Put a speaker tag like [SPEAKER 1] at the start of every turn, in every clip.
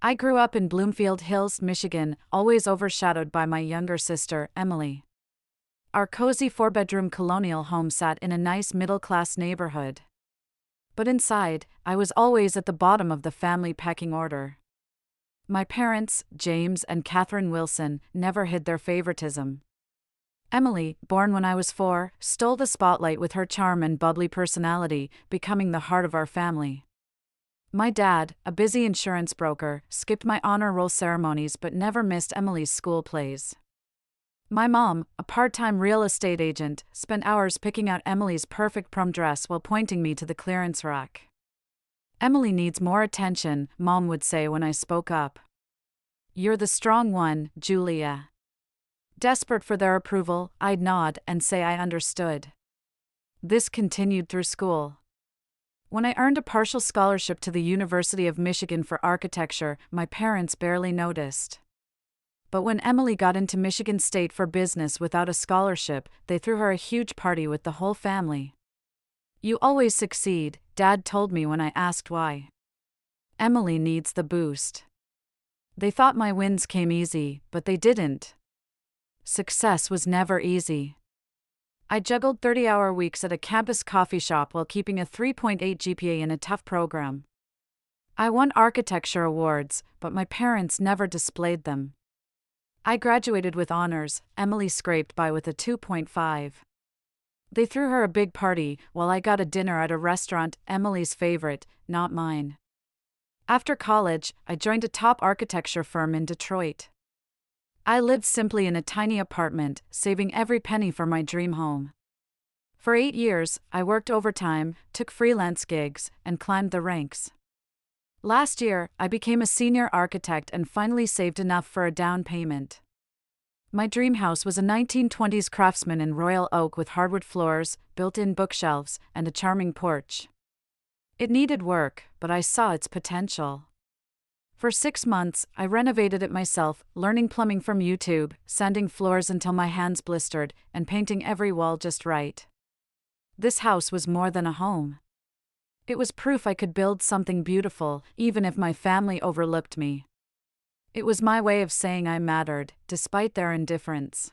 [SPEAKER 1] I grew up in Bloomfield Hills, Michigan, always overshadowed by my younger sister, Emily. Our cozy four-bedroom colonial home sat in a nice middle-class neighborhood. But inside, I was always at the bottom of the family pecking order. My parents, James and Catherine Wilson, never hid their favoritism. Emily, born when I was 4, stole the spotlight with her charm and bubbly personality, becoming the heart of our family. My dad, a busy insurance broker, skipped my honor roll ceremonies but never missed Emily's school plays. My mom, a part-time real estate agent, spent hours picking out Emily's perfect prom dress while pointing me to the clearance rack. "Emily needs more attention," Mom would say when I spoke up. "You're the strong one, Julia." Desperate for their approval, I'd nod and say I understood. This continued through school. When I earned a partial scholarship to the University of Michigan for architecture, my parents barely noticed. But when Emily got into Michigan State for business without a scholarship, they threw her a huge party with the whole family. "You always succeed," Dad told me when I asked why. "Emily needs the boost." They thought my wins came easy, but they didn't. Success was never easy. I juggled 30-hour weeks at a campus coffee shop while keeping a 3.8 GPA in a tough program. I won architecture awards, but my parents never displayed them. I graduated with honors, Emily scraped by with a 2.5. They threw her a big party, while I got a dinner at a restaurant, Emily's favorite, not mine. After college, I joined a top architecture firm in Detroit. I lived simply in a tiny apartment, saving every penny for my dream home. For 8 years, I worked overtime, took freelance gigs, and climbed the ranks. Last year, I became a senior architect and finally saved enough for a down payment. My dream house was a 1920s craftsman in royal oak with hardwood floors, built-in bookshelves, and a charming porch. It needed work, but I saw its potential. For 6 months, I renovated it myself, learning plumbing from YouTube, sanding floors until my hands blistered, and painting every wall just right. This house was more than a home. It was proof I could build something beautiful, even if my family overlooked me. It was my way of saying I mattered, despite their indifference.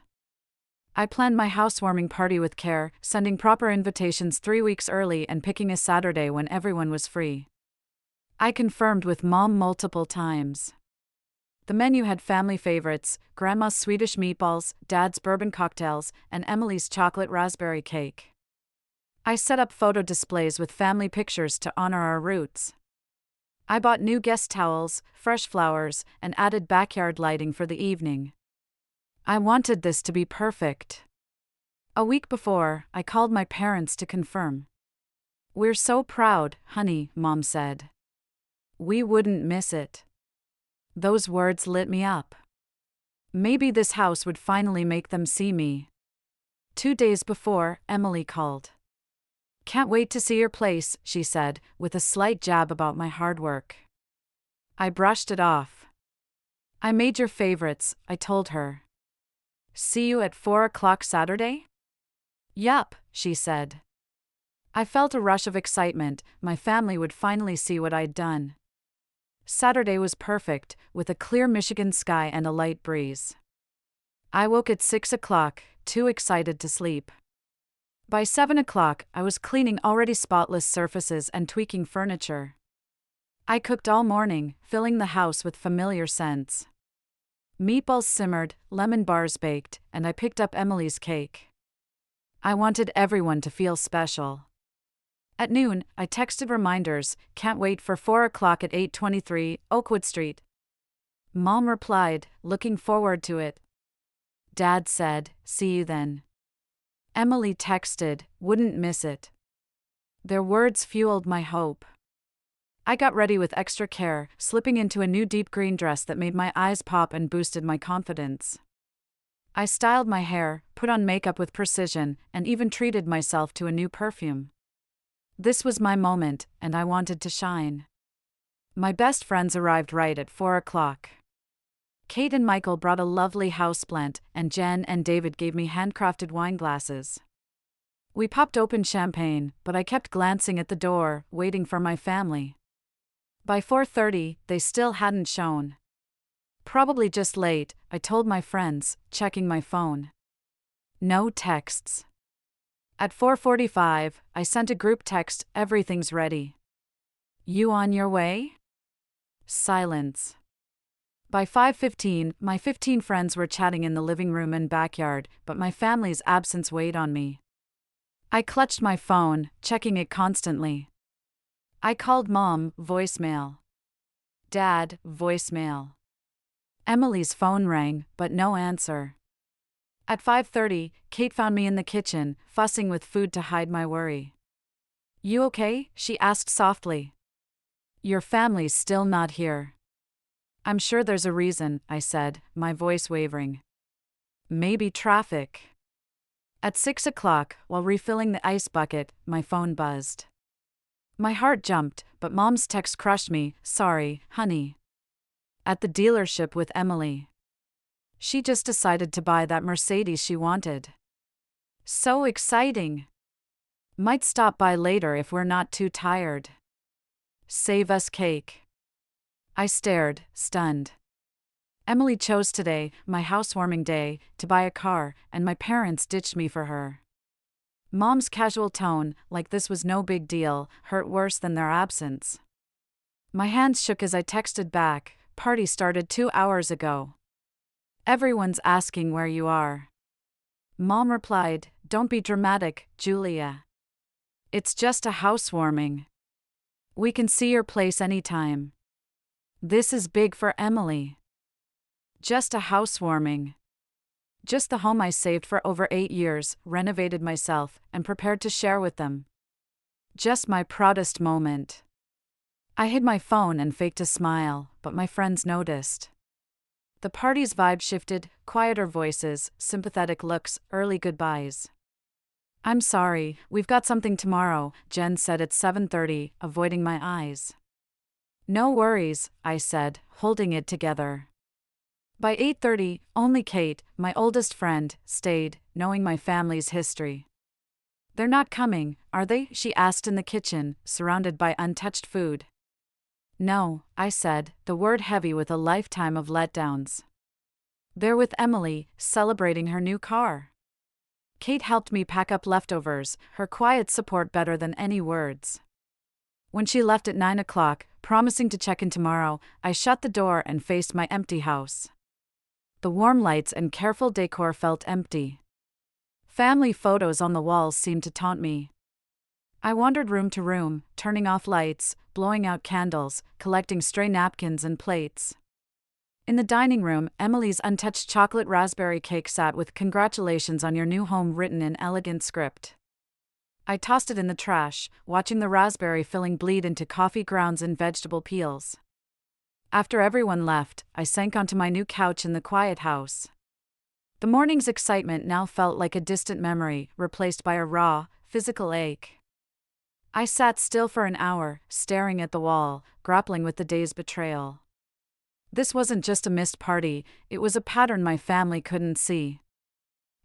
[SPEAKER 1] I planned my housewarming party with care, sending proper invitations 3 weeks early and picking a Saturday when everyone was free. I confirmed with Mom multiple times. The menu had family favorites: Grandma's Swedish meatballs, Dad's bourbon cocktails, and Emily's chocolate raspberry cake. I set up photo displays with family pictures to honor our roots. I bought new guest towels, fresh flowers, and added backyard lighting for the evening. I wanted this to be perfect. A week before, I called my parents to confirm. "We're so proud, honey," Mom said. "We wouldn't miss it." Those words lit me up. Maybe this house would finally make them see me. 2 days before, Emily called. "Can't wait to see your place," she said, with a slight jab about my hard work. I brushed it off. "I made your favorites," I told her. "See you at 4 o'clock Saturday?" "Yup," she said. I felt a rush of excitement. My family would finally see what I'd done. Saturday was perfect, with a clear Michigan sky and a light breeze. I woke at 6 o'clock, too excited to sleep. By 7 o'clock, I was cleaning already spotless surfaces and tweaking furniture. I cooked all morning, filling the house with familiar scents. Meatballs simmered, lemon bars baked, and I picked up Emily's cake. I wanted everyone to feel special. At noon, I texted reminders: "Can't wait for 4 o'clock at 823 Oakwood Street." Mom replied, "Looking forward to it." Dad said, "See you then." Emily texted, "Wouldn't miss it." Their words fueled my hope. I got ready with extra care, slipping into a new deep green dress that made my eyes pop and boosted my confidence. I styled my hair, put on makeup with precision, and even treated myself to a new perfume. This was my moment, and I wanted to shine. My best friends arrived right at 4 o'clock. Kate and Michael brought a lovely houseplant, and Jen and David gave me handcrafted wine glasses. We popped open champagne, but I kept glancing at the door, waiting for my family. By 4:30, they still hadn't shown. Probably just late, I told my friends, checking my phone. No texts. At 4:45, I sent a group text, "Everything's ready. You on your way?" Silence. By 5:15, my 15 friends were chatting in the living room and backyard, but my family's absence weighed on me. I clutched my phone, checking it constantly. I called Mom, voicemail. Dad, voicemail. Emily's phone rang, but no answer. At 5:30, Kate found me in the kitchen, fussing with food to hide my worry. "You okay?" she asked softly. "Your family's still not here." "I'm sure there's a reason," I said, my voice wavering. "Maybe traffic." At 6 o'clock, while refilling the ice bucket, my phone buzzed. My heart jumped, but Mom's text crushed me. "Sorry, honey. At the dealership with Emily. She just decided to buy that Mercedes she wanted. So exciting. Might stop by later if we're not too tired. Save us cake." I stared, stunned. Emily chose today, my housewarming day, to buy a car, and my parents ditched me for her. Mom's casual tone, like this was no big deal, hurt worse than their absence. My hands shook as I texted back, "Party started 2 hours ago. Everyone's asking where you are." Mom replied, "Don't be dramatic, Julia. It's just a housewarming. We can see your place anytime. This is big for Emily. Just a housewarming. Just the home I saved for over 8 years, renovated myself, and prepared to share with them. Just my proudest moment." I hid my phone and faked a smile, but my friends noticed. The party's vibe shifted, quieter voices, sympathetic looks, early goodbyes. "I'm sorry, we've got something tomorrow," Jen said at 7:30, avoiding my eyes. "No worries," I said, holding it together. By 8:30, only Kate, my oldest friend, stayed, knowing my family's history. "They're not coming, are they?" she asked in the kitchen, surrounded by untouched food. "No," I said, the word heavy with a lifetime of letdowns. "They're with Emily, celebrating her new car." Kate helped me pack up leftovers, her quiet support better than any words. When she left at 9 o'clock, promising to check in tomorrow, I shut the door and faced my empty house. The warm lights and careful decor felt empty. Family photos on the walls seemed to taunt me. I wandered room to room, turning off lights, blowing out candles, collecting stray napkins and plates. In the dining room, Emily's untouched chocolate raspberry cake sat with "Congratulations on your new home" written in elegant script. I tossed it in the trash, watching the raspberry filling bleed into coffee grounds and vegetable peels. After everyone left, I sank onto my new couch in the quiet house. The morning's excitement now felt like a distant memory, replaced by a raw, physical ache. I sat still for an hour, staring at the wall, grappling with the day's betrayal. This wasn't just a missed party, it was a pattern my family couldn't see.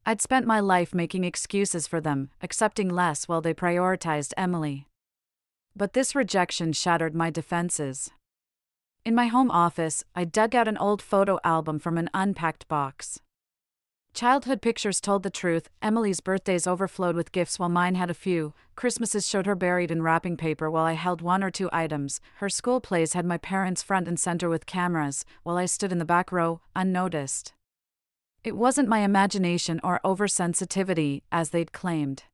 [SPEAKER 1] I'd spent my life making excuses for them, accepting less while they prioritized Emily. But this rejection shattered my defenses. In my home office, I dug out an old photo album from an unpacked box. Childhood pictures told the truth. Emily's birthdays overflowed with gifts while mine had a few. Christmases showed her buried in wrapping paper while I held 1 or 2 items. Her school plays had my parents front and center with cameras, while I stood in the back row, unnoticed. It wasn't my imagination or oversensitivity, as they'd claimed.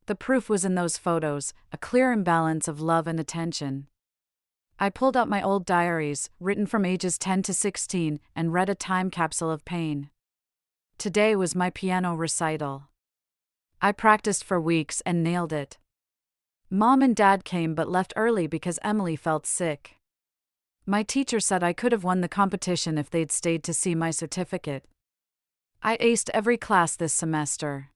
[SPEAKER 1] The proof was in those photos, a clear imbalance of love and attention. I pulled out my old diaries, written from ages 10 to 16, and read a time capsule of pain. Today was my piano recital. I practiced for weeks and nailed it. Mom and Dad came but left early because Emily felt sick. My teacher said I could have won the competition if they'd stayed to see my certificate. I aced every class this semester.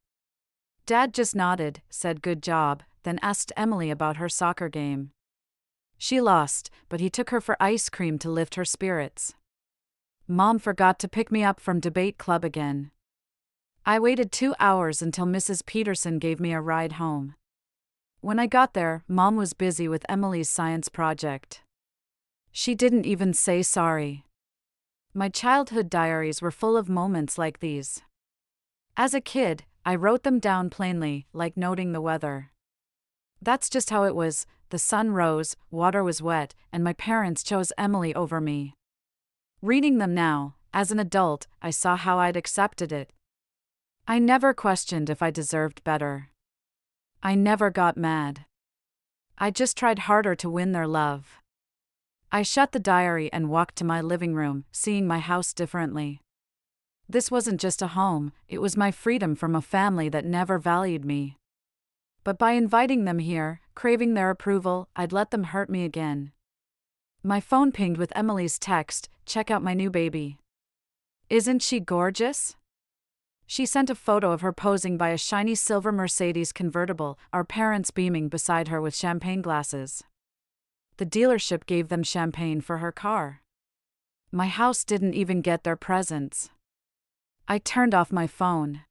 [SPEAKER 1] Dad just nodded, said good job, then asked Emily about her soccer game. She lost, but he took her for ice cream to lift her spirits. Mom forgot to pick me up from debate club again. I waited 2 hours until Mrs. Peterson gave me a ride home. When I got there, Mom was busy with Emily's science project. She didn't even say sorry. My childhood diaries were full of moments like these. As a kid, I wrote them down plainly, like noting the weather. That's just how it was. The sun rose, water was wet, and my parents chose Emily over me. Reading them now, as an adult, I saw how I'd accepted it. I never questioned if I deserved better. I never got mad. I just tried harder to win their love. I shut the diary and walked to my living room, seeing my house differently. This wasn't just a home, it was my freedom from a family that never valued me. But by inviting them here, craving their approval, I'd let them hurt me again. My phone pinged with Emily's text, "Check out my new baby. Isn't she gorgeous?" She sent a photo of her posing by a shiny silver Mercedes convertible, our parents beaming beside her with champagne glasses. The dealership gave them champagne for her car. My house didn't even get their presents. I turned off my phone.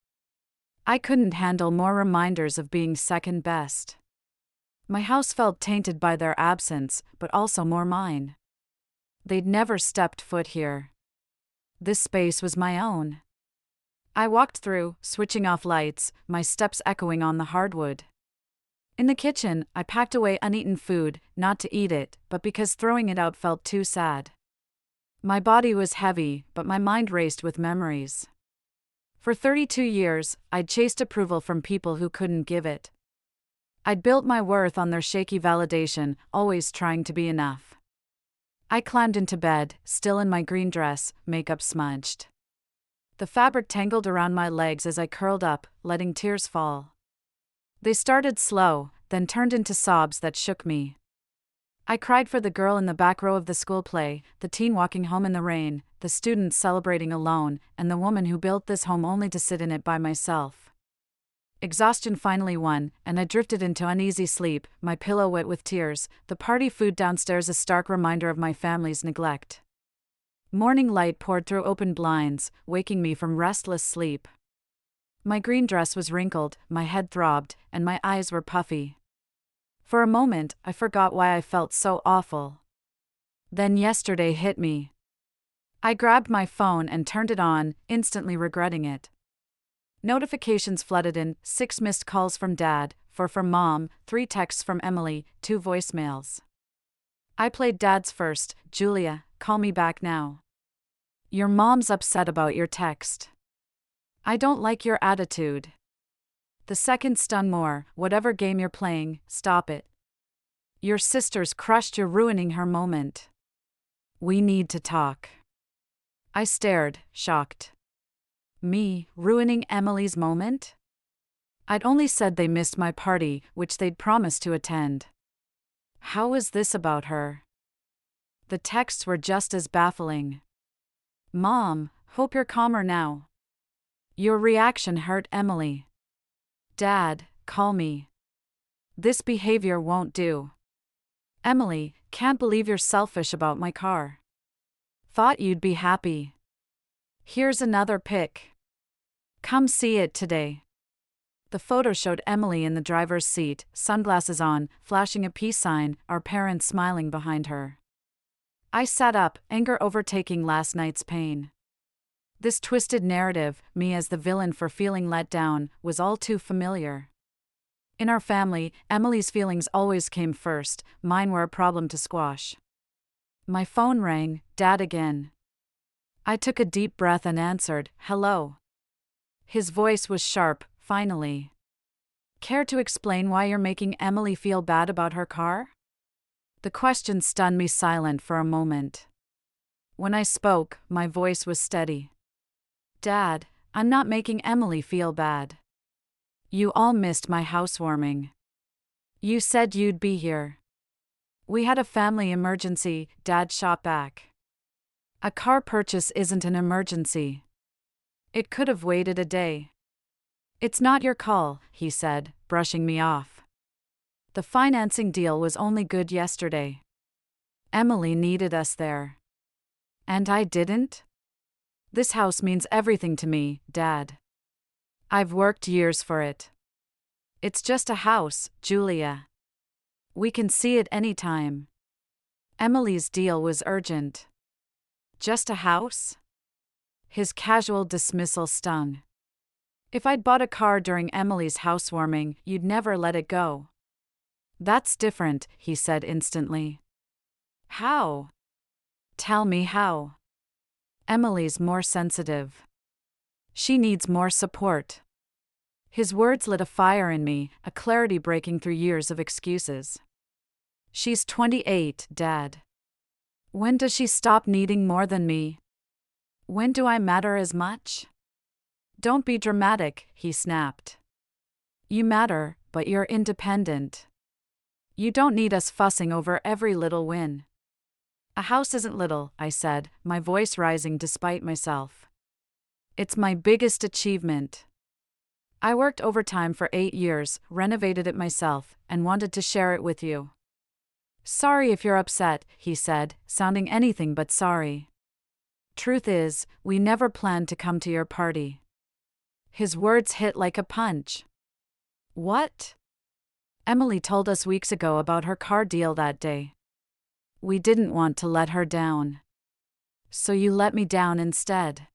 [SPEAKER 1] I couldn't handle more reminders of being second best. My house felt tainted by their absence, but also more mine. They'd never stepped foot here. This space was my own. I walked through, switching off lights, my steps echoing on the hardwood. In the kitchen, I packed away uneaten food, not to eat it, but because throwing it out felt too sad. My body was heavy, but my mind raced with memories. For 32 years, I'd chased approval from people who couldn't give it. I'd built my worth on their shaky validation, always trying to be enough. I climbed into bed, still in my green dress, makeup smudged. The fabric tangled around my legs as I curled up, letting tears fall. They started slow, then turned into sobs that shook me. I cried for the girl in the back row of the school play, the teen walking home in the rain, the student celebrating alone, and the woman who built this home only to sit in it by myself. Exhaustion finally won, and I drifted into uneasy sleep, my pillow wet with tears, the party food downstairs a stark reminder of my family's neglect. Morning light poured through open blinds, waking me from restless sleep. My green dress was wrinkled, my head throbbed, and my eyes were puffy. For a moment, I forgot why I felt so awful. Then yesterday hit me. I grabbed my phone and turned it on, instantly regretting it. Notifications flooded in, 6 missed calls from Dad, 4 from Mom, 3 texts from Emily, 2 voicemails. I played Dad's first. "Julia, call me back now. Your mom's upset about your text. I don't like your attitude." The second stung more. "Whatever game you're playing, stop it. Your sister's crushed, you're ruining her moment. We need to talk." I stared, shocked. Me, ruining Emily's moment? I'd only said they missed my party, which they'd promised to attend. How was this about her? The texts were just as baffling. "Mom, hope you're calmer now. Your reaction hurt Emily. Dad, call me. This behavior won't do. Emily, can't believe you're selfish about my car. Thought you'd be happy. Here's another pic. Come see it today." The photo showed Emily in the driver's seat, sunglasses on, flashing a peace sign, our parents smiling behind her. I sat up, anger overtaking last night's pain. This twisted narrative, me as the villain for feeling let down, was all too familiar. In our family, Emily's feelings always came first, mine were a problem to squash. My phone rang, Dad again. I took a deep breath and answered, "Hello." His voice was sharp, finally. "Care to explain why you're making Emily feel bad about her car?" The question stunned me silent for a moment. When I spoke, my voice was steady. "Dad, I'm not making Emily feel bad. You all missed my housewarming. You said you'd be here. We had a family emergency," Dad shot back. "A car purchase isn't an emergency. It could have waited a day." "It's not your call," he said, brushing me off. "The financing deal was only good yesterday. Emily needed us there. And I didn't? This house means everything to me, Dad. I've worked years for it. It's just a house, Julia. We can see it anytime. Emily's deal was urgent. Just a house? His casual dismissal stung. If I'd bought a car during Emily's housewarming, you'd never let it go. That's different, he said instantly. How? Tell me how. Emily's more sensitive. She needs more support. His words lit a fire in me, a clarity breaking through years of excuses. She's 28, Dad. When does she stop needing more than me? When do I matter as much? Don't be dramatic, he snapped. You matter, but you're independent. You don't need us fussing over every little win. A house isn't little, I said, my voice rising despite myself. It's my biggest achievement. I worked overtime for 8 years, renovated it myself, and wanted to share it with you. Sorry if you're upset, he said, sounding anything but sorry. Truth is, we never planned to come to your party. His words hit like a punch. What? Emily told us weeks ago about her car deal that day. We didn't want to let her down. So you let me down instead.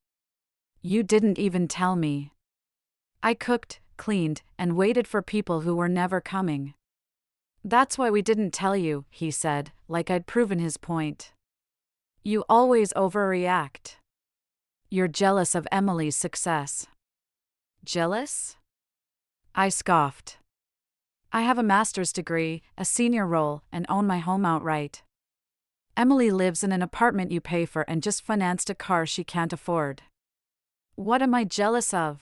[SPEAKER 1] You didn't even tell me. I cooked, cleaned, and waited for people who were never coming. That's why we didn't tell you, he said, like I'd proven his point. You always overreact. You're jealous of Emily's success. Jealous? I scoffed. I have a master's degree, a senior role, and own my home outright. Emily lives in an apartment you pay for and just financed a car she can't afford. What am I jealous of?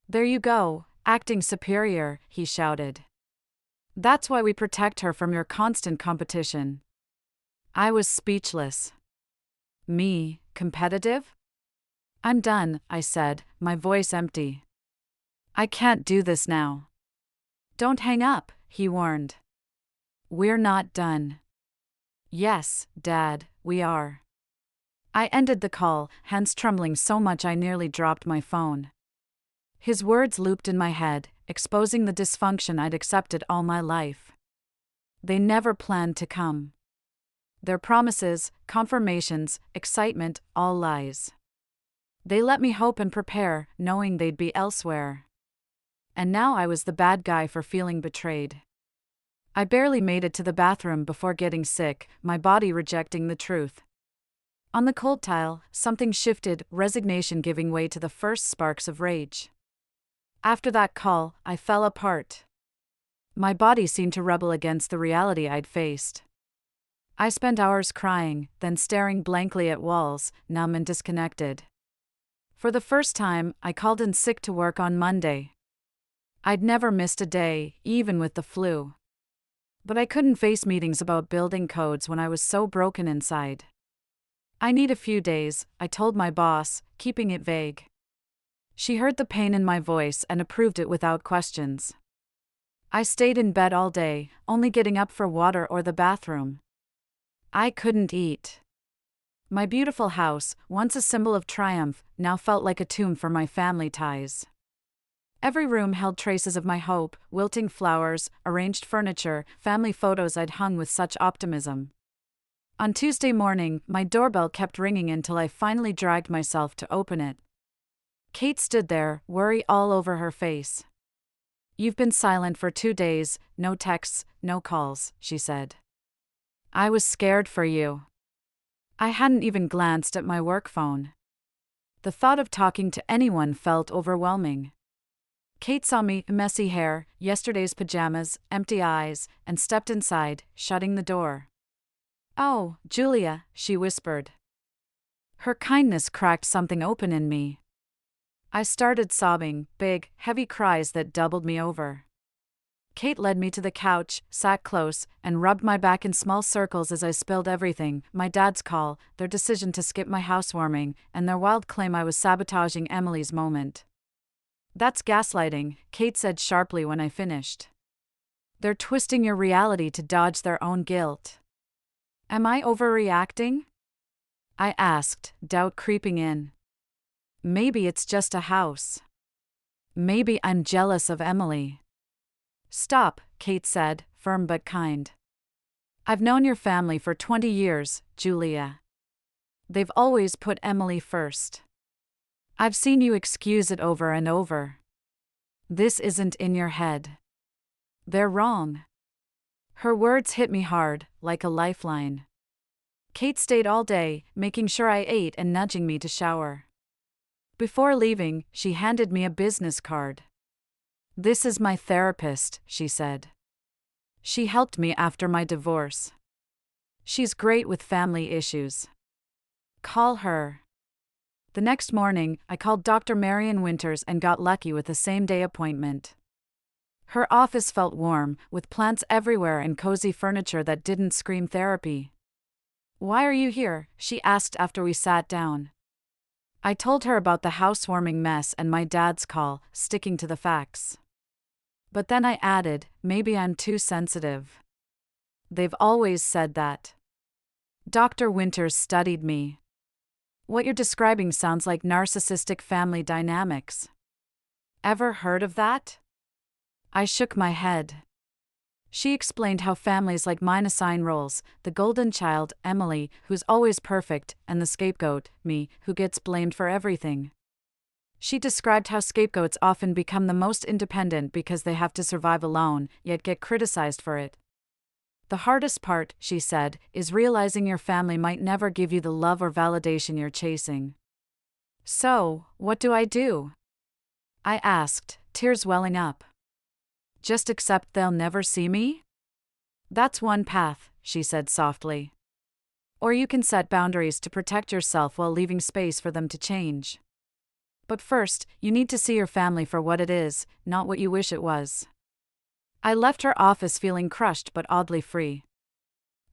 [SPEAKER 1] There you go, acting superior, he shouted. That's why we protect her from your constant competition. I was speechless. Me, competitive? I'm done, I said, my voice empty. I can't do this now. Don't hang up, he warned. We're not done. Yes, Dad, we are. I ended the call, hands trembling so much I nearly dropped my phone. His words looped in my head, exposing the dysfunction I'd accepted all my life. They never planned to come. Their promises, confirmations, excitement, all lies. They let me hope and prepare, knowing they'd be elsewhere. And now I was the bad guy for feeling betrayed. I barely made it to the bathroom before getting sick, my body rejecting the truth. On the cold tile, something shifted, resignation giving way to the first sparks of rage. After that call, I fell apart. My body seemed to rebel against the reality I'd faced. I spent hours crying, then staring blankly at walls, numb and disconnected. For the first time, I called in sick to work on Monday. I'd never missed a day, even with the flu. But I couldn't face meetings about building codes when I was so broken inside. I need a few days, I told my boss, keeping it vague. She heard the pain in my voice and approved it without questions. I stayed in bed all day, only getting up for water or the bathroom. I couldn't eat. My beautiful house, once a symbol of triumph, now felt like a tomb for my family ties. Every room held traces of my hope, wilting flowers, arranged furniture, family photos I'd hung with such optimism. On Tuesday morning, my doorbell kept ringing until I finally dragged myself to open it. Kate stood there, worry all over her face. You've been silent for 2 days, no texts, no calls, she said. I was scared for you. I hadn't even glanced at my work phone. The thought of talking to anyone felt overwhelming. Kate saw me, messy hair, yesterday's pajamas, empty eyes, and stepped inside, shutting the door. Oh, Julia, she whispered. Her kindness cracked something open in me. I started sobbing, big, heavy cries that doubled me over. Kate led me to the couch, sat close, and rubbed my back in small circles as I spilled everything, my dad's call, their decision to skip my housewarming, and their wild claim I was sabotaging Emily's moment. That's gaslighting, Kate said sharply when I finished. They're twisting your reality to dodge their own guilt. Am I overreacting? I asked, doubt creeping in. Maybe it's just a house. Maybe I'm jealous of Emily. Stop, Kate said, firm but kind. I've known your family for 20 years, Julia. They've always put Emily first. I've seen you excuse it over and over. This isn't in your head. They're wrong. Her words hit me hard, like a lifeline. Kate stayed all day, making sure I ate and nudging me to shower. Before leaving, she handed me a business card. "This is my therapist," she said. "She helped me after my divorce. She's great with family issues. Call her." The next morning, I called Dr. Marion Winters and got lucky with a same-day appointment. Her office felt warm, with plants everywhere and cozy furniture that didn't scream therapy. "Why are you here?" she asked after we sat down. I told her about the housewarming mess and my dad's call, sticking to the facts. But then I added, maybe I'm too sensitive. "They've always said that." Dr. Winters studied me. "What you're describing sounds like narcissistic family dynamics. Ever heard of that?" I shook my head. She explained how families like mine assign roles: the golden child, Emily, who's always perfect, and the scapegoat, me, who gets blamed for everything. She described how scapegoats often become the most independent because they have to survive alone, yet get criticized for it. "The hardest part," she said, "is realizing your family might never give you the love or validation you're chasing." "So, what do I do?" I asked, tears welling up. "Just accept they'll never see me?" "That's one path," she said softly. "Or you can set boundaries to protect yourself while leaving space for them to change. But first, you need to see your family for what it is, not what you wish it was." I left her office feeling crushed but oddly free.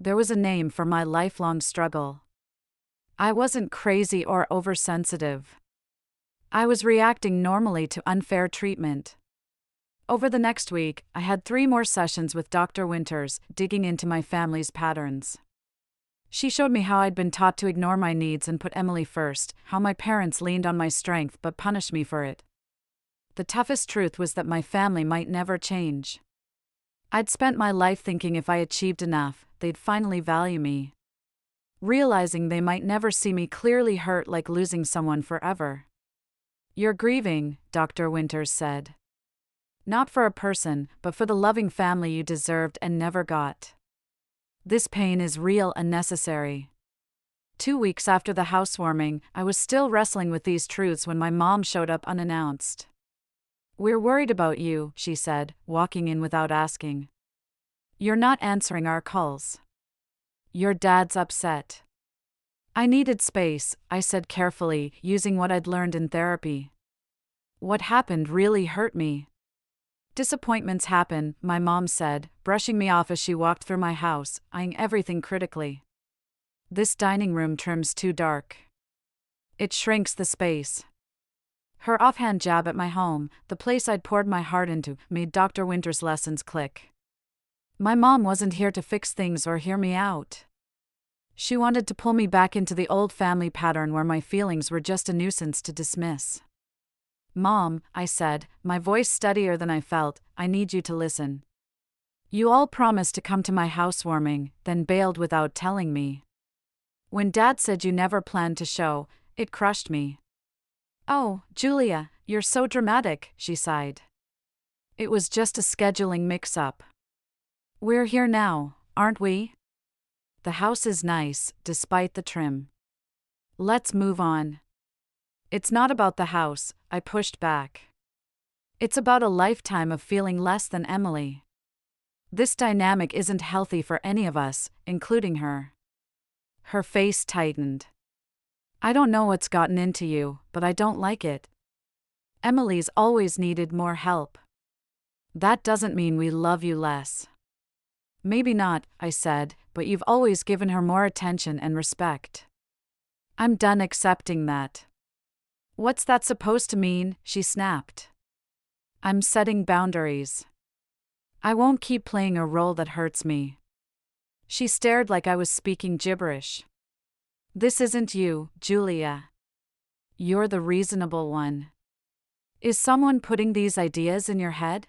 [SPEAKER 1] There was a name for my lifelong struggle. I wasn't crazy or oversensitive. I was reacting normally to unfair treatment. Over the next week, I had 3 more sessions with Dr. Winters, digging into my family's patterns. She showed me how I'd been taught to ignore my needs and put Emily first, how my parents leaned on my strength but punished me for it. The toughest truth was that my family might never change. I'd spent my life thinking if I achieved enough, they'd finally value me. Realizing they might never see me clearly hurt like losing someone forever. "You're grieving," Dr. Winters said. "Not for a person, but for the loving family you deserved and never got. This pain is real and necessary." 2 weeks after the housewarming, I was still wrestling with these truths when my mom showed up unannounced. "We're worried about you," she said, walking in without asking. "You're not answering our calls. Your dad's upset." I needed space, I said carefully, using what I'd learned in therapy. "What happened really hurt me." "Disappointments happen," my mom said, brushing me off as she walked through my house, eyeing everything critically. "This dining room trim's too dark. It shrinks the space." Her offhand jab at my home, the place I'd poured my heart into, made Dr. Winters' lessons click. My mom wasn't here to fix things or hear me out. She wanted to pull me back into the old family pattern where my feelings were just a nuisance to dismiss. "Mom," I said, my voice steadier than I felt, "I need you to listen. You all promised to come to my housewarming, then bailed without telling me. When Dad said you never planned to show, it crushed me." "Oh, Julia, you're so dramatic," she sighed. "It was just a scheduling mix-up. We're here now, aren't we? The house is nice, despite the trim. Let's move on." "It's not about the house," I pushed back. "It's about a lifetime of feeling less than Emily. This dynamic isn't healthy for any of us, including her." Her face tightened. "I don't know what's gotten into you, but I don't like it. Emily's always needed more help. That doesn't mean we love you less." "Maybe not," I said, "but you've always given her more attention and respect. I'm done accepting that." "What's that supposed to mean?" she snapped. "I'm setting boundaries. I won't keep playing a role that hurts me." She stared like I was speaking gibberish. "This isn't you, Julia. You're the reasonable one. Is someone putting these ideas in your head?"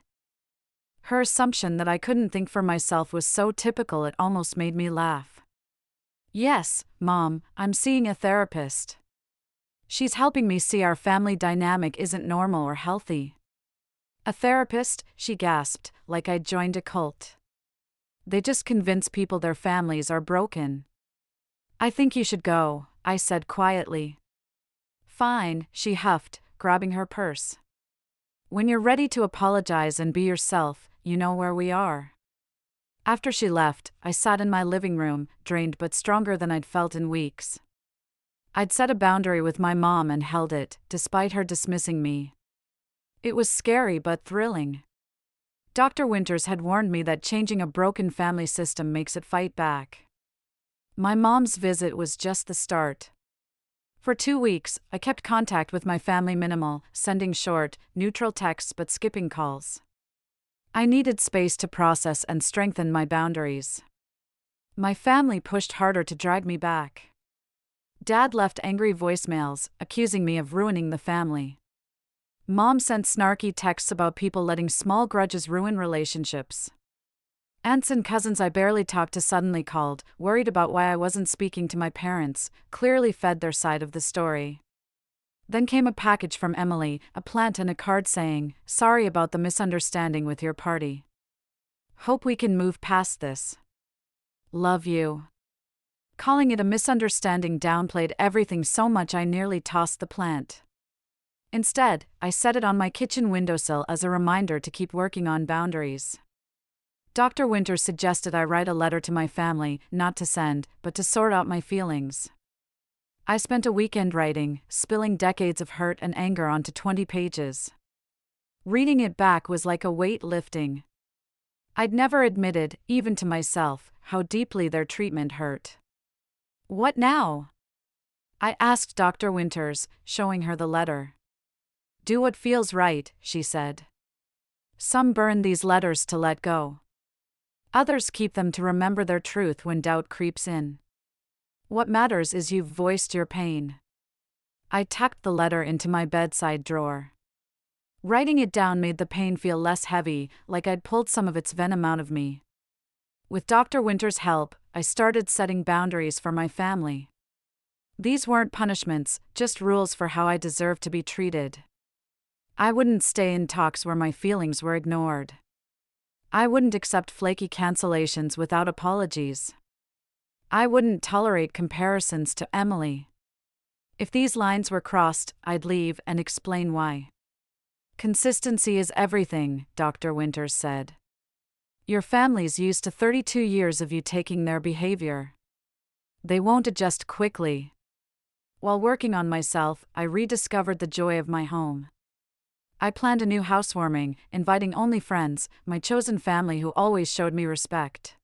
[SPEAKER 1] Her assumption that I couldn't think for myself was so typical it almost made me laugh. Yes, Mom, I'm seeing a therapist. She's helping me see our family dynamic isn't normal or healthy. A therapist? She gasped, like I'd joined a cult. They just convince people their families are broken. I think you should go, I said quietly. Fine, she huffed, grabbing her purse. When you're ready to apologize and be yourself, you know where we are. After she left, I sat in my living room, drained but stronger than I'd felt in weeks. I'd set a boundary with my mom and held it, despite her dismissing me. It was scary but thrilling. Dr. Winters had warned me that changing a broken family system makes it fight back. My mom's visit was just the start. For 2 weeks, I kept contact with my family minimal, sending short, neutral texts but skipping calls. I needed space to process and strengthen my boundaries. My family pushed harder to drag me back. Dad left angry voicemails, accusing me of ruining the family. Mom sent snarky texts about people letting small grudges ruin relationships. Aunts and cousins I barely talked to suddenly called, worried about why I wasn't speaking to my parents, clearly fed their side of the story. Then came a package from Emily, a plant and a card saying, "Sorry about the misunderstanding with your party. Hope we can move past this. Love you." Calling it a misunderstanding downplayed everything so much I nearly tossed the plant. Instead, I set it on my kitchen windowsill as a reminder to keep working on boundaries. Dr. Winters suggested I write a letter to my family, not to send, but to sort out my feelings. I spent a weekend writing, spilling decades of hurt and anger onto 20 pages. Reading it back was like a weight lifting. I'd never admitted, even to myself, how deeply their treatment hurt. What now? I asked Dr. Winters, showing her the letter. Do what feels right, she said. Some burn these letters to let go. Others keep them to remember their truth when doubt creeps in. What matters is you've voiced your pain. I tucked the letter into my bedside drawer. Writing it down made the pain feel less heavy, like I'd pulled some of its venom out of me. With Dr. Winters' help, I started setting boundaries for my family. These weren't punishments, just rules for how I deserve to be treated. I wouldn't stay in talks where my feelings were ignored. I wouldn't accept flaky cancellations without apologies. I wouldn't tolerate comparisons to Emily. If these lines were crossed, I'd leave and explain why. Consistency is everything, Dr. Winters said. Your family's used to 32 years of you taking their behavior. They won't adjust quickly. While working on myself, I rediscovered the joy of my home. I planned a new housewarming, inviting only friends, my chosen family who always showed me respect.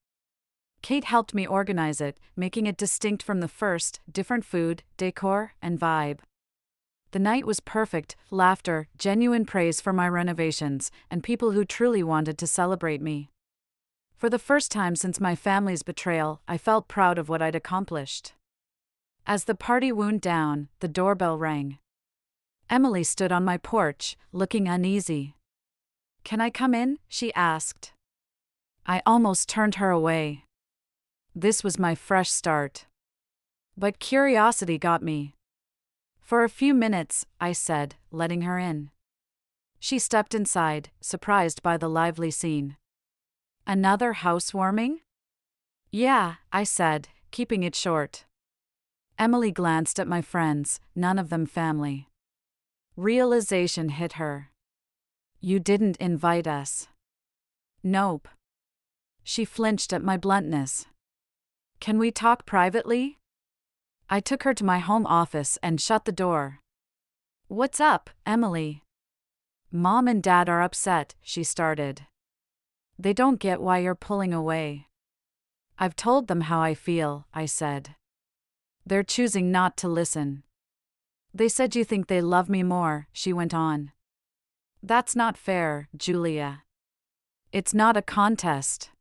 [SPEAKER 1] Kate helped me organize it, making it distinct from the first, different food, decor, and vibe. The night was perfect, laughter, genuine praise for my renovations, and people who truly wanted to celebrate me. For the first time since my family's betrayal, I felt proud of what I'd accomplished. As the party wound down, the doorbell rang. Emily stood on my porch, looking uneasy. "Can I come in?" she asked. I almost turned her away. This was my fresh start. But curiosity got me. For a few minutes, I said, letting her in. She stepped inside, surprised by the lively scene. "Another housewarming?" "Yeah," I said, keeping it short. Emily glanced at my friends, none of them family. Realization hit her. "You didn't invite us." "Nope." She flinched at my bluntness. "Can we talk privately?" I took her to my home office and shut the door. "What's up, Emily?" "Mom and Dad are upset," she started. "They don't get why you're pulling away." "I've told them how I feel," I said. "They're choosing not to listen." "They said you think they love me more," she went on. "That's not fair, Julia. It's not a contest."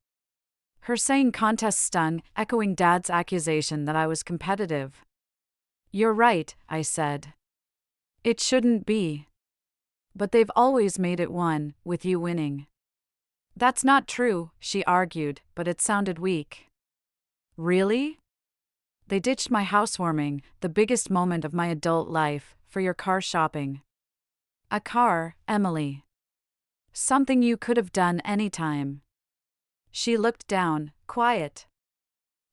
[SPEAKER 1] Her saying contest stung, echoing Dad's accusation that I was competitive. "You're right," I said. "It shouldn't be. But they've always made it one, with you winning." That's not true, she argued, but it sounded weak. Really? They ditched my housewarming, the biggest moment of my adult life, for your car shopping. A car, Emily. Something you could have done anytime. She looked down, quiet.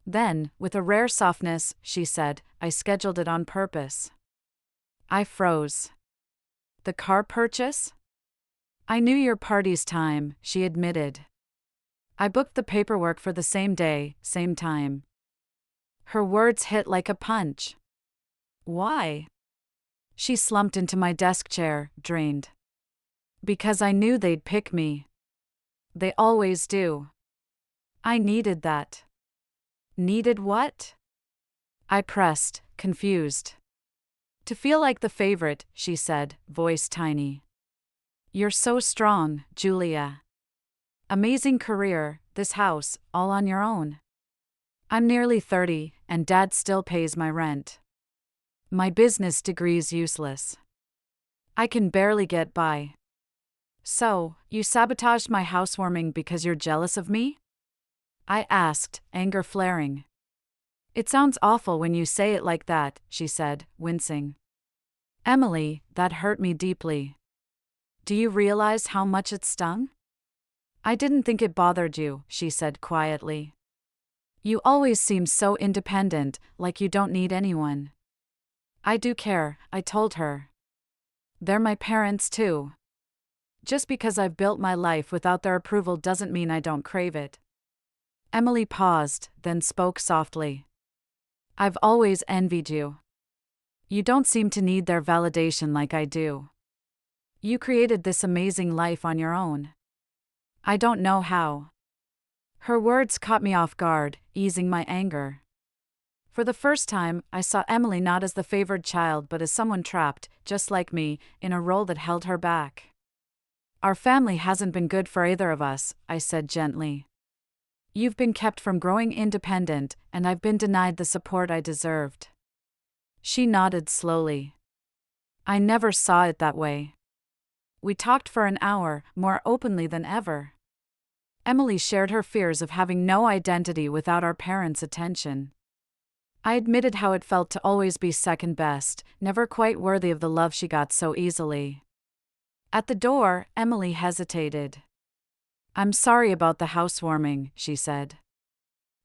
[SPEAKER 1] Then, with a rare softness, she said, I scheduled it on purpose. I froze. The car purchase? I knew your party's time, she admitted. I booked the paperwork for the same day, same time. Her words hit like a punch. Why? She slumped into my desk chair, drained. Because I knew they'd pick me. They always do. I needed that. Needed what? I pressed, confused. To feel like the favorite, she said, voice tiny. You're so strong, Julia. Amazing career, this house, all on your own. I'm nearly 30, and Dad still pays my rent. My business degree's useless. I can barely get by. So, you sabotaged my housewarming because you're jealous of me? I asked, anger flaring. It sounds awful when you say it like that, she said, wincing. Emily, that hurt me deeply. Do you realize how much it stung? I didn't think it bothered you, she said quietly. You always seem so independent, like you don't need anyone. I do care, I told her. They're my parents too. Just because I've built my life without their approval doesn't mean I don't crave it. Emily paused, then spoke softly. I've always envied you. You don't seem to need their validation like I do. You created this amazing life on your own. I don't know how. Her words caught me off guard, easing my anger. For the first time, I saw Emily not as the favored child but as someone trapped, just like me, in a role that held her back. Our family hasn't been good for either of us, I said gently. You've been kept from growing independent, and I've been denied the support I deserved. She nodded slowly. I never saw it that way. We talked for an hour, more openly than ever. Emily shared her fears of having no identity without our parents' attention. I admitted how it felt to always be second best, never quite worthy of the love she got so easily. At the door, Emily hesitated. I'm sorry about the housewarming, she said.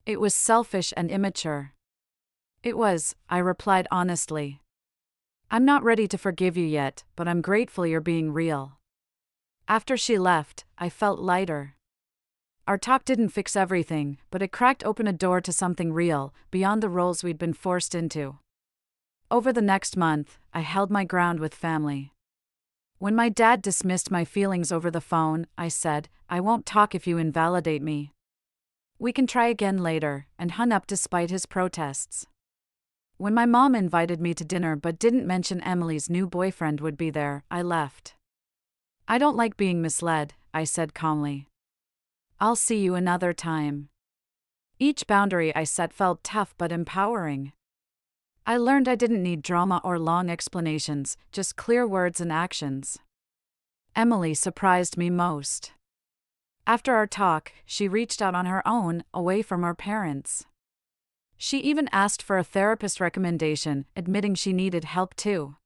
[SPEAKER 1] It was selfish and immature. It was, I replied honestly. I'm not ready to forgive you yet, but I'm grateful you're being real. After she left, I felt lighter. Our talk didn't fix everything, but it cracked open a door to something real, beyond the roles we'd been forced into. Over the next month, I held my ground with family. When my dad dismissed my feelings over the phone, I said, I won't talk if you invalidate me. We can try again later, and hung up despite his protests. When my mom invited me to dinner but didn't mention Emily's new boyfriend would be there, I left. I don't like being misled, I said calmly. I'll see you another time. Each boundary I set felt tough but empowering. I learned I didn't need drama or long explanations, just clear words and actions. Emily surprised me most. After our talk, she reached out on her own, away from our parents. She even asked for a therapist recommendation, admitting she needed help too.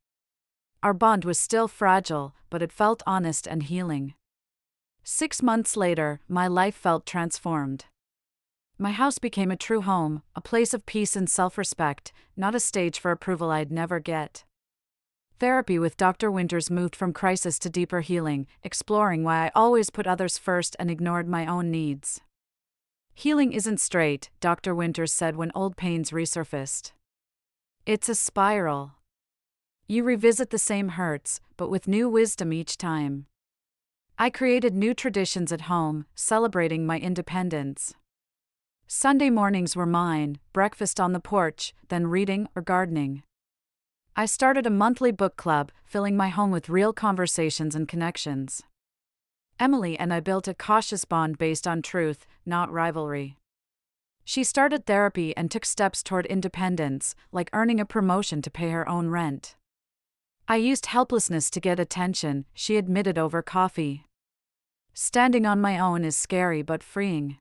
[SPEAKER 1] Our bond was still fragile, but it felt honest and healing. 6 months later, my life felt transformed. My house became a true home, a place of peace and self-respect, not a stage for approval I'd never get. Therapy with Dr. Winters moved from crisis to deeper healing, exploring why I always put others first and ignored my own needs. Healing isn't straight, Dr. Winters said when old pains resurfaced. It's a spiral. You revisit the same hurts, but with new wisdom each time. I created new traditions at home, celebrating my independence. Sunday mornings were mine, breakfast on the porch, then reading or gardening. I started a monthly book club, filling my home with real conversations and connections. Emily and I built a cautious bond based on truth, not rivalry. She started therapy and took steps toward independence, like earning a promotion to pay her own rent. I used helplessness to get attention, she admitted over coffee. Standing on my own is scary but freeing.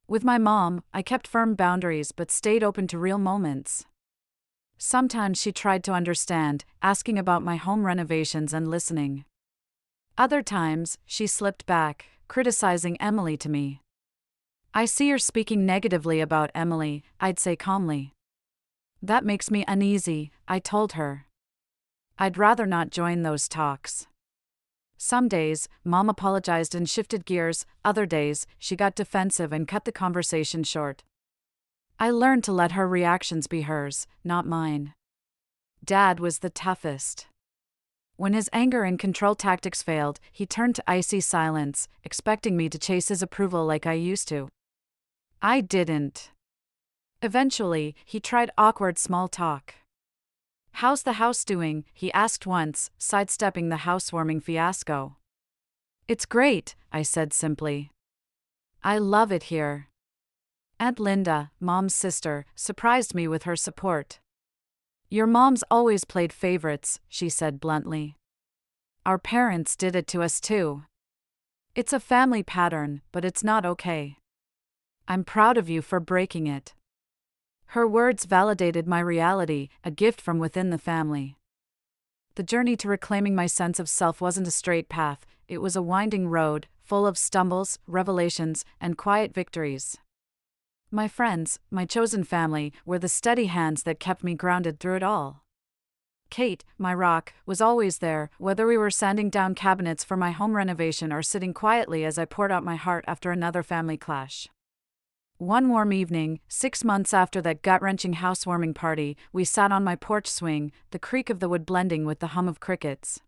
[SPEAKER 1] With my mom, I kept firm boundaries but stayed open to real moments. Sometimes she tried to understand, asking about my home renovations and listening. Other times, she slipped back, criticizing Emily to me. "I see you're speaking negatively about Emily," I'd say calmly. "That makes me uneasy," I told her. I'd rather not join those talks. Some days, Mom apologized and shifted gears, other days, she got defensive and cut the conversation short. I learned to let her reactions be hers, not mine. Dad was the toughest. When his anger and control tactics failed, he turned to icy silence, expecting me to chase his approval like I used to. I didn't. Eventually, he tried awkward small talk. "How's the house doing?" he asked once, sidestepping the housewarming fiasco. "It's great," I said simply. "I love it here." Aunt Linda, Mom's sister, surprised me with her support. "Your mom's always played favorites," she said bluntly. "Our parents did it to us too. It's a family pattern, but it's not okay. I'm proud of you for breaking it." Her words validated my reality, a gift from within the family. The journey to reclaiming my sense of self wasn't a straight path, it was a winding road, full of stumbles, revelations, and quiet victories. My friends, my chosen family, were the steady hands that kept me grounded through it all. Kate, my rock, was always there, whether we were sanding down cabinets for my home renovation or sitting quietly as I poured out my heart after another family clash. One warm evening, 6 months after that gut-wrenching housewarming party, we sat on my porch swing, the creak of the wood blending with the hum of crickets.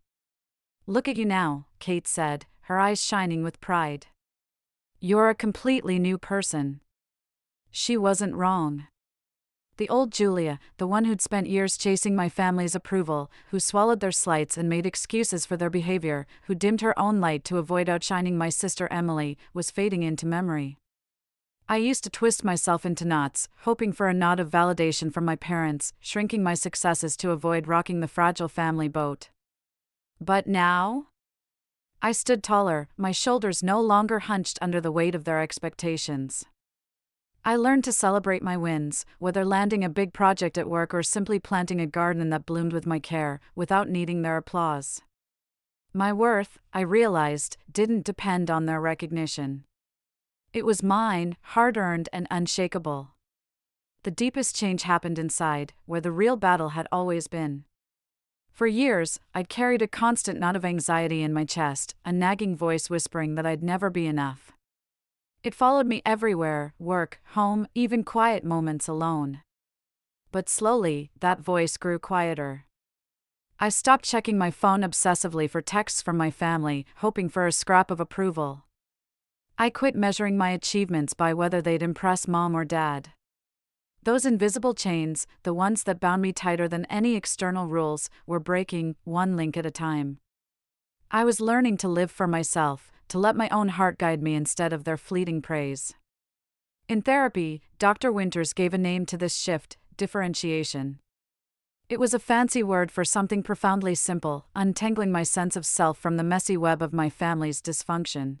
[SPEAKER 1] "Look at you now," Kate said, her eyes shining with pride. "You're a completely new person." She wasn't wrong. The old Julia, the one who'd spent years chasing my family's approval, who swallowed their slights and made excuses for their behavior, who dimmed her own light to avoid outshining my sister Emily, was fading into memory. I used to twist myself into knots, hoping for a nod of validation from my parents, shrinking my successes to avoid rocking the fragile family boat. But now? I stood taller, my shoulders no longer hunched under the weight of their expectations. I learned to celebrate my wins, whether landing a big project at work or simply planting a garden that bloomed with my care, without needing their applause. My worth, I realized, didn't depend on their recognition. It was mine, hard-earned and unshakable. The deepest change happened inside, where the real battle had always been. For years, I'd carried a constant knot of anxiety in my chest, a nagging voice whispering that I'd never be enough. It followed me everywhere, work, home, even quiet moments alone. But slowly, that voice grew quieter. I stopped checking my phone obsessively for texts from my family, hoping for a scrap of approval. I quit measuring my achievements by whether they'd impress Mom or Dad. Those invisible chains, the ones that bound me tighter than any external rules, were breaking, one link at a time. I was learning to live for myself, to let my own heart guide me instead of their fleeting praise. In therapy, Dr. Winters gave a name to this shift: differentiation. It was a fancy word for something profoundly simple, untangling my sense of self from the messy web of my family's dysfunction.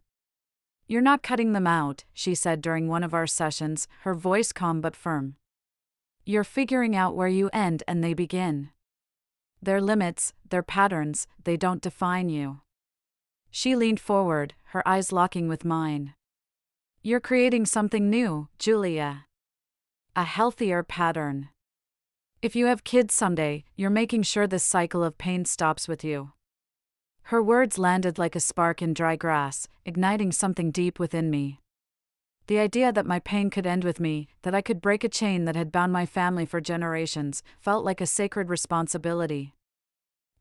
[SPEAKER 1] "You're not cutting them out," she said during one of our sessions, her voice calm but firm. "You're figuring out where you end and they begin. Their limits, their patterns, they don't define you." She leaned forward, her eyes locking with mine. "You're creating something new, Julia. A healthier pattern. If you have kids someday, you're making sure this cycle of pain stops with you." Her words landed like a spark in dry grass, igniting something deep within me. The idea that my pain could end with me, that I could break a chain that had bound my family for generations, felt like a sacred responsibility.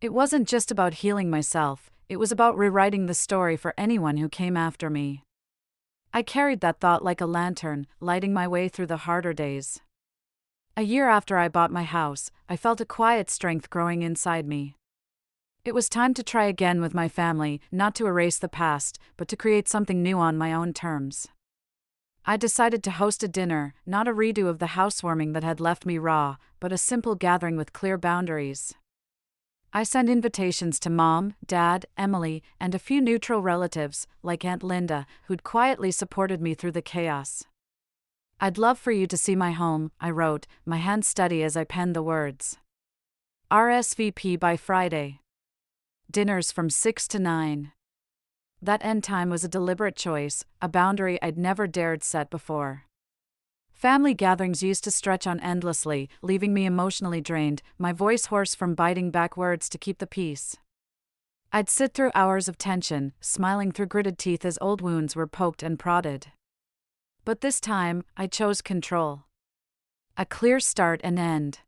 [SPEAKER 1] It wasn't just about healing myself, it was about rewriting the story for anyone who came after me. I carried that thought like a lantern, lighting my way through the harder days. A year after I bought my house, I felt a quiet strength growing inside me. It was time to try again with my family, not to erase the past, but to create something new on my own terms. I decided to host a dinner, not a redo of the housewarming that had left me raw, but a simple gathering with clear boundaries. I sent invitations to Mom, Dad, Emily, and a few neutral relatives, like Aunt Linda, who'd quietly supported me through the chaos. "I'd love for you to see my home," I wrote, my hand steady as I penned the words. RSVP by Friday. Dinners from 6 to 9. That end time was a deliberate choice, a boundary I'd never dared set before. Family gatherings used to stretch on endlessly, leaving me emotionally drained, my voice hoarse from biting back words to keep the peace. I'd sit through hours of tension, smiling through gritted teeth as old wounds were poked and prodded. But this time, I chose control. A clear start and end.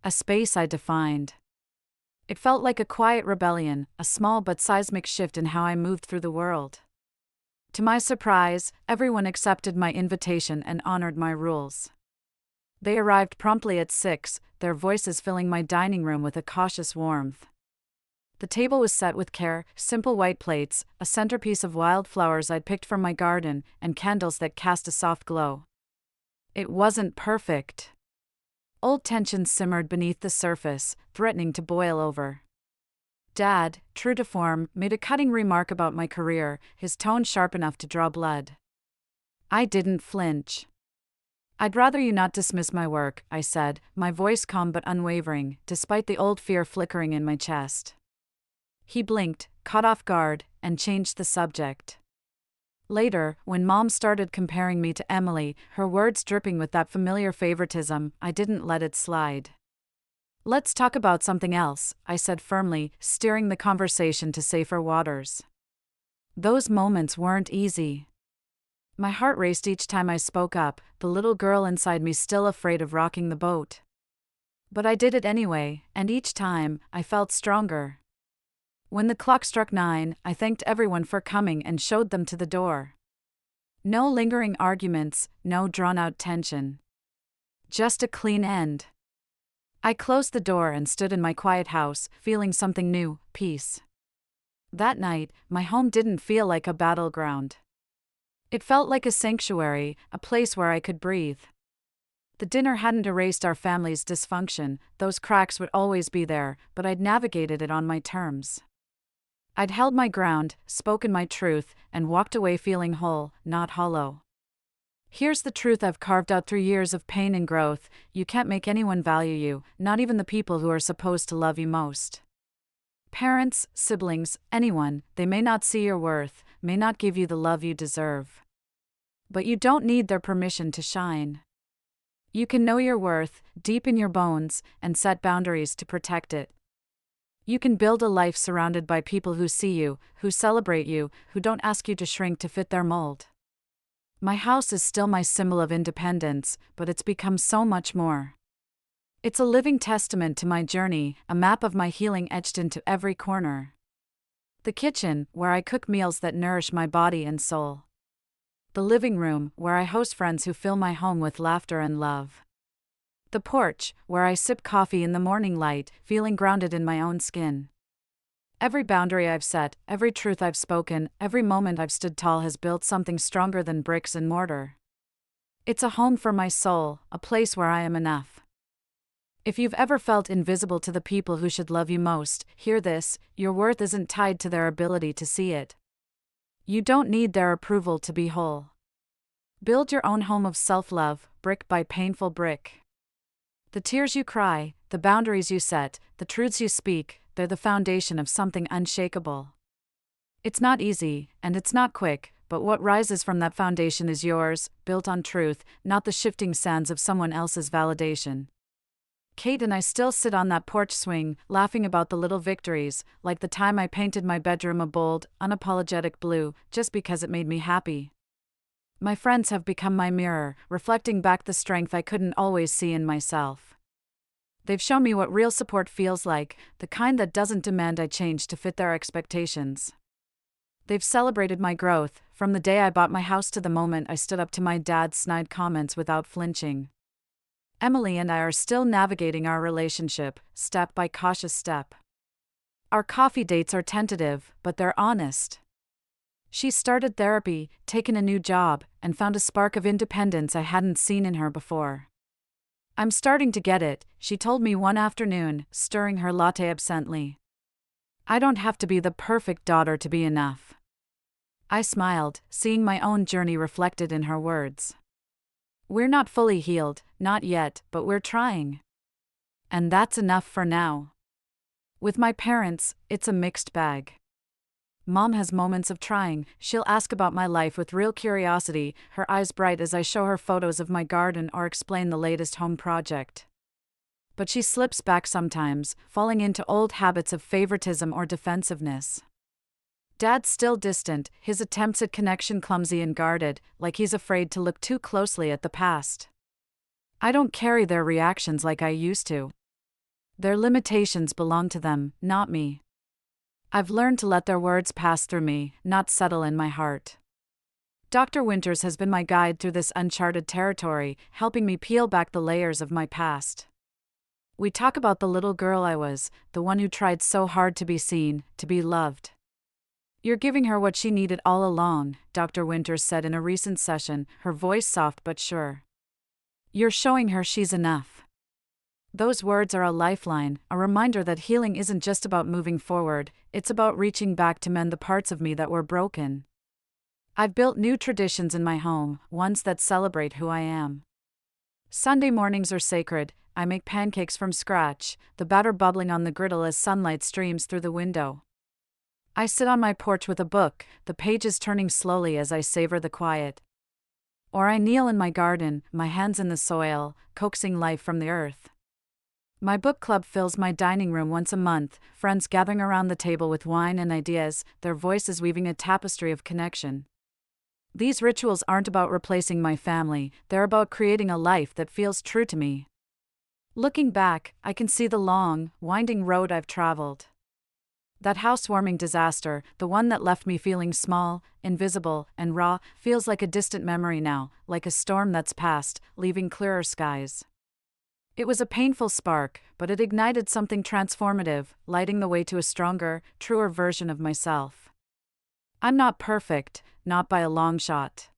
[SPEAKER 1] A space I defined. It felt like a quiet rebellion, a small but seismic shift in how I moved through the world. To my surprise, everyone accepted my invitation and honored my rules. They arrived promptly at 6, their voices filling my dining room with a cautious warmth. The table was set with care, simple white plates, a centerpiece of wild flowers I'd picked from my garden, and candles that cast a soft glow. It wasn't perfect. Old tensions simmered beneath the surface, threatening to boil over. Dad, true to form, made a cutting remark about my career, his tone sharp enough to draw blood. I didn't flinch. "I'd rather you not dismiss my work," I said, my voice calm but unwavering, despite the old fear flickering in my chest. He blinked, caught off guard, and changed the subject. Later, when Mom started comparing me to Emily, her words dripping with that familiar favoritism, I didn't let it slide. "Let's talk about something else," I said firmly, steering the conversation to safer waters. Those moments weren't easy. My heart raced each time I spoke up, the little girl inside me still afraid of rocking the boat. But I did it anyway, and each time, I felt stronger. When the clock struck 9, I thanked everyone for coming and showed them to the door. No lingering arguments, no drawn-out tension. Just a clean end. I closed the door and stood in my quiet house, feeling something new, peace. That night, my home didn't feel like a battleground. It felt like a sanctuary, a place where I could breathe. The dinner hadn't erased our family's dysfunction, those cracks would always be there, but I'd navigated it on my terms. I'd held my ground, spoken my truth, and walked away feeling whole, not hollow. Here's the truth I've carved out through years of pain and growth: you can't make anyone value you, not even the people who are supposed to love you most. Parents, siblings, anyone, they may not see your worth, may not give you the love you deserve. But you don't need their permission to shine. You can know your worth, deep in your bones, and set boundaries to protect it. You can build a life surrounded by people who see you, who celebrate you, who don't ask you to shrink to fit their mold. My house is still my symbol of independence, but it's become so much more. It's a living testament to my journey, a map of my healing etched into every corner. The kitchen, where I cook meals that nourish my body and soul. The living room, where I host friends who fill my home with laughter and love. The porch, where I sip coffee in the morning light, feeling grounded in my own skin. Every boundary I've set, every truth I've spoken, every moment I've stood tall has built something stronger than bricks and mortar. It's a home for my soul, a place where I am enough. If you've ever felt invisible to the people who should love you most, hear this: your worth isn't tied to their ability to see it. You don't need their approval to be whole. Build your own home of self-love, brick by painful brick. The tears you cry, the boundaries you set, the truths you speak, they're the foundation of something unshakable. It's not easy, and it's not quick, but what rises from that foundation is yours, built on truth, not the shifting sands of someone else's validation. Kate and I still sit on that porch swing, laughing about the little victories, like the time I painted my bedroom a bold, unapologetic blue, just because it made me happy. My friends have become my mirror, reflecting back the strength I couldn't always see in myself. They've shown me what real support feels like, the kind that doesn't demand I change to fit their expectations. They've celebrated my growth, from the day I bought my house to the moment I stood up to my dad's snide comments without flinching. Emily and I are still navigating our relationship, step by cautious step. Our coffee dates are tentative, but they're honest. She started therapy, taken a new job, and found a spark of independence I hadn't seen in her before. I'm starting to get it, she told me one afternoon, stirring her latte absently. I don't have to be the perfect daughter to be enough. I smiled, seeing my own journey reflected in her words. We're not fully healed, not yet, but we're trying. And that's enough for now. With my parents, it's a mixed bag. Mom has moments of trying. She'll ask about my life with real curiosity, her eyes bright as I show her photos of my garden or explain the latest home project. But she slips back sometimes, falling into old habits of favoritism or defensiveness. Dad's still distant, his attempts at connection clumsy and guarded, like he's afraid to look too closely at the past. I don't carry their reactions like I used to. Their limitations belong to them, not me. I've learned to let their words pass through me, not settle in my heart. Dr. Winters has been my guide through this uncharted territory, helping me peel back the layers of my past. We talk about the little girl I was, the one who tried so hard to be seen, to be loved. You're giving her what she needed all along, Dr. Winters said in a recent session, her voice soft but sure. You're showing her she's enough. Those words are a lifeline, a reminder that healing isn't just about moving forward, it's about reaching back to mend the parts of me that were broken. I've built new traditions in my home, ones that celebrate who I am. Sunday mornings are sacred. I make pancakes from scratch, the batter bubbling on the griddle as sunlight streams through the window. I sit on my porch with a book, the pages turning slowly as I savor the quiet. Or I kneel in my garden, my hands in the soil, coaxing life from the earth. My book club fills my dining room once a month, friends gathering around the table with wine and ideas, their voices weaving a tapestry of connection. These rituals aren't about replacing my family, they're about creating a life that feels true to me. Looking back, I can see the long, winding road I've traveled. That housewarming disaster, the one that left me feeling small, invisible, and raw, feels like a distant memory now, like a storm that's passed, leaving clearer skies. It was a painful spark, but it ignited something transformative, lighting the way to a stronger, truer version of myself. I'm not perfect, not by a long shot.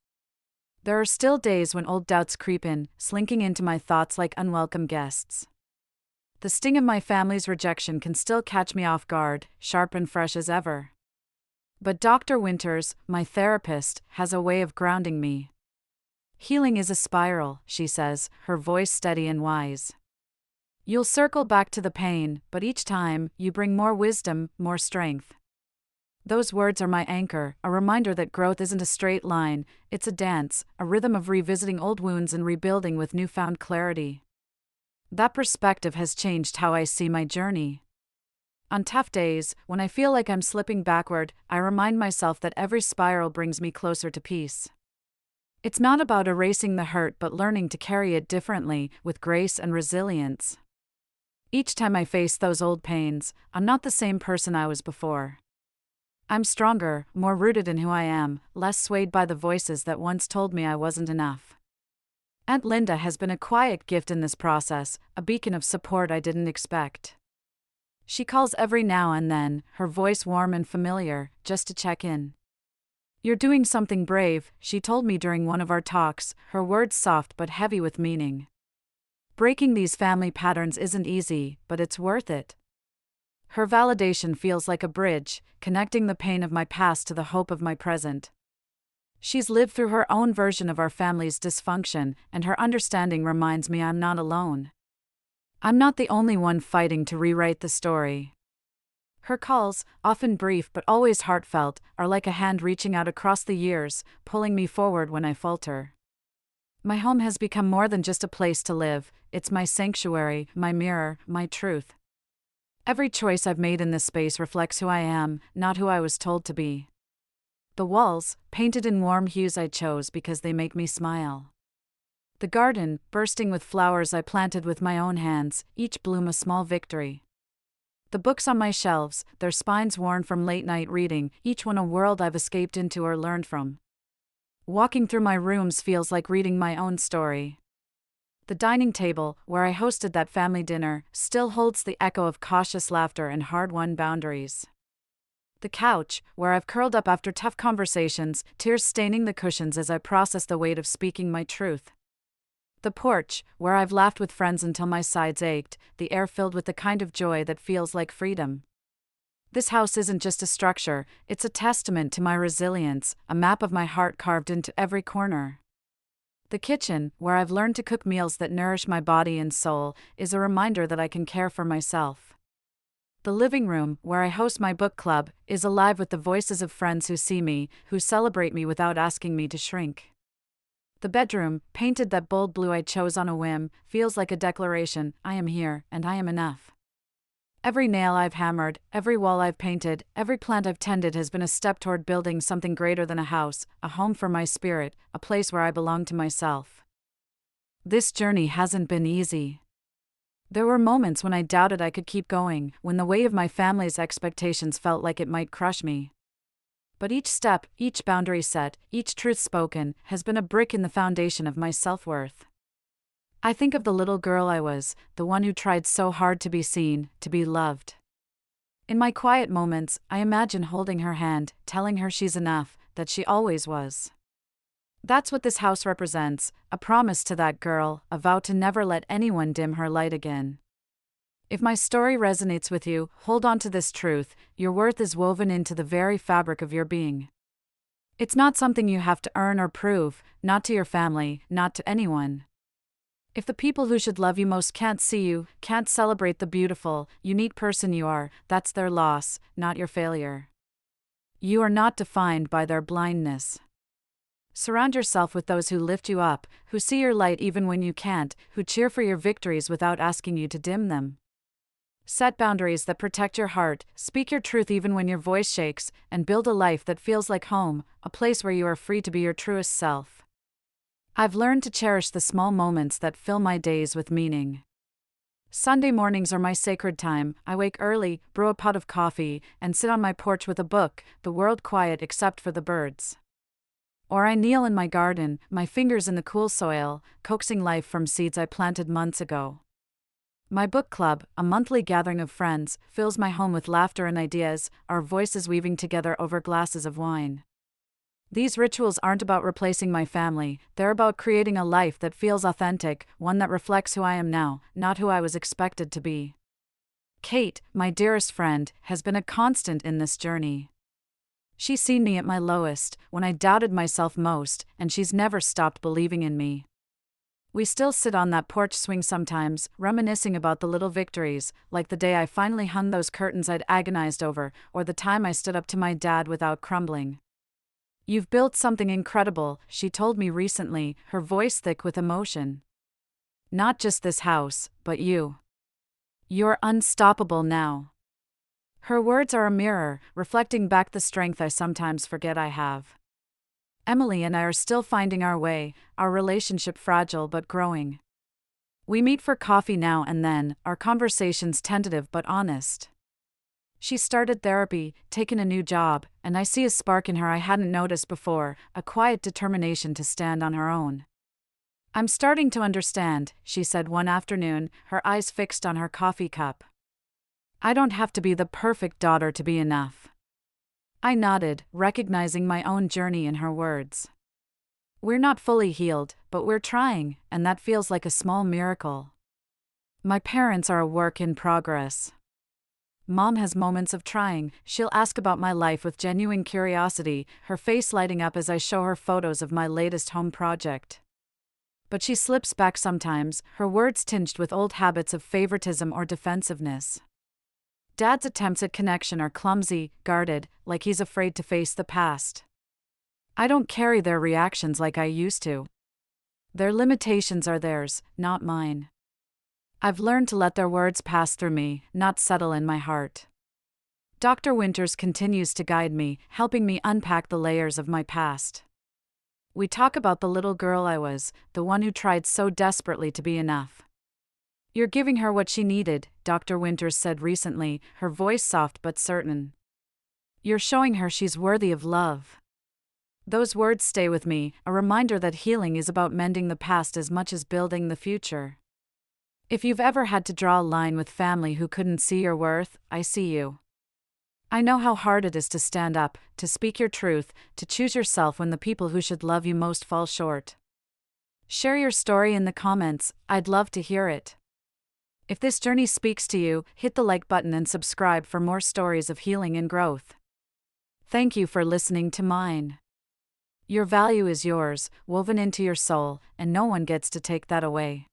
[SPEAKER 1] There are still days when old doubts creep in, slinking into my thoughts like unwelcome guests. The sting of my family's rejection can still catch me off guard, sharp and fresh as ever. But Dr. Winters, my therapist, has a way of grounding me. Healing is a spiral, she says, her voice steady and wise. You'll circle back to the pain, but each time, you bring more wisdom, more strength. Those words are my anchor, a reminder that growth isn't a straight line, it's a dance, a rhythm of revisiting old wounds and rebuilding with newfound clarity. That perspective has changed how I see my journey. On tough days, when I feel like I'm slipping backward, I remind myself that every spiral brings me closer to peace. It's not about erasing the hurt but learning to carry it differently, with grace and resilience. Each time I face those old pains, I'm not the same person I was before. I'm stronger, more rooted in who I am, less swayed by the voices that once told me I wasn't enough. Aunt Linda has been a quiet gift in this process, a beacon of support I didn't expect. She calls every now and then, her voice warm and familiar, just to check in. You're doing something brave, she told me during one of our talks, her words soft but heavy with meaning. Breaking these family patterns isn't easy, but it's worth it. Her validation feels like a bridge, connecting the pain of my past to the hope of my present. She's lived through her own version of our family's dysfunction, and her understanding reminds me I'm not alone. I'm not the only one fighting to rewrite the story. Her calls, often brief but always heartfelt, are like a hand reaching out across the years, pulling me forward when I falter. My home has become more than just a place to live, it's my sanctuary, my mirror, my truth. Every choice I've made in this space reflects who I am, not who I was told to be. The walls, painted in warm hues I chose because they make me smile. The garden, bursting with flowers I planted with my own hands, each bloom a small victory. The books on my shelves, their spines worn from late-night reading, each one a world I've escaped into or learned from. Walking through my rooms feels like reading my own story. The dining table, where I hosted that family dinner, still holds the echo of cautious laughter and hard-won boundaries. The couch, where I've curled up after tough conversations, tears staining the cushions as I process the weight of speaking my truth. The porch, where I've laughed with friends until my sides ached, the air filled with the kind of joy that feels like freedom. This house isn't just a structure, it's a testament to my resilience, a map of my heart carved into every corner. The kitchen, where I've learned to cook meals that nourish my body and soul, is a reminder that I can care for myself. The living room, where I host my book club, is alive with the voices of friends who see me, who celebrate me without asking me to shrink. The bedroom, painted that bold blue I chose on a whim, feels like a declaration: I am here, and I am enough. Every nail I've hammered, every wall I've painted, every plant I've tended has been a step toward building something greater than a house, a home for my spirit, a place where I belong to myself. This journey hasn't been easy. There were moments when I doubted I could keep going, when the weight of my family's expectations felt like it might crush me. But each step, each boundary set, each truth spoken, has been a brick in the foundation of my self-worth. I think of the little girl I was, the one who tried so hard to be seen, to be loved. In my quiet moments, I imagine holding her hand, telling her she's enough, that she always was. That's what this house represents, a promise to that girl, a vow to never let anyone dim her light again. If my story resonates with you, hold on to this truth: your worth is woven into the very fabric of your being. It's not something you have to earn or prove, not to your family, not to anyone. If the people who should love you most can't see you, can't celebrate the beautiful, unique person you are, that's their loss, not your failure. You are not defined by their blindness. Surround yourself with those who lift you up, who see your light even when you can't, who cheer for your victories without asking you to dim them. Set boundaries that protect your heart, speak your truth even when your voice shakes, and build a life that feels like home, a place where you are free to be your truest self. I've learned to cherish the small moments that fill my days with meaning. Sunday mornings are my sacred time. I wake early, brew a pot of coffee, and sit on my porch with a book, the world quiet except for the birds. Or I kneel in my garden, my fingers in the cool soil, coaxing life from seeds I planted months ago. My book club, a monthly gathering of friends, fills my home with laughter and ideas, our voices weaving together over glasses of wine. These rituals aren't about replacing my family, they're about creating a life that feels authentic, one that reflects who I am now, not who I was expected to be. Kate, my dearest friend, has been a constant in this journey. She's seen me at my lowest, when I doubted myself most, and she's never stopped believing in me. We still sit on that porch swing sometimes, reminiscing about the little victories, like the day I finally hung those curtains I'd agonized over, or the time I stood up to my dad without crumbling. You've built something incredible, she told me recently, her voice thick with emotion. Not just this house, but you. You're unstoppable now. Her words are a mirror, reflecting back the strength I sometimes forget I have. Emily and I are still finding our way, our relationship fragile but growing. We meet for coffee now and then, our conversations tentative but honest. She started therapy, taken a new job, and I see a spark in her I hadn't noticed before, a quiet determination to stand on her own. I'm starting to understand, she said one afternoon, her eyes fixed on her coffee cup. I don't have to be the perfect daughter to be enough. I nodded, recognizing my own journey in her words. We're not fully healed, but we're trying, and that feels like a small miracle. My parents are a work in progress. Mom has moments of trying. She'll ask about my life with genuine curiosity, her face lighting up as I show her photos of my latest home project. But she slips back sometimes, her words tinged with old habits of favoritism or defensiveness. Dad's attempts at connection are clumsy, guarded, like he's afraid to face the past. I don't carry their reactions like I used to. Their limitations are theirs, not mine. I've learned to let their words pass through me, not settle in my heart. Dr. Winters continues to guide me, helping me unpack the layers of my past. We talk about the little girl I was, the one who tried so desperately to be enough. You're giving her what she needed, Dr. Winters said recently, her voice soft but certain. You're showing her she's worthy of love. Those words stay with me, a reminder that healing is about mending the past as much as building the future. If you've ever had to draw a line with family who couldn't see your worth, I see you. I know how hard it is to stand up, to speak your truth, to choose yourself when the people who should love you most fall short. Share your story in the comments, I'd love to hear it. If this journey speaks to you, hit the like button and subscribe for more stories of healing and growth. Thank you for listening to mine. Your value is yours, woven into your soul, and no one gets to take that away.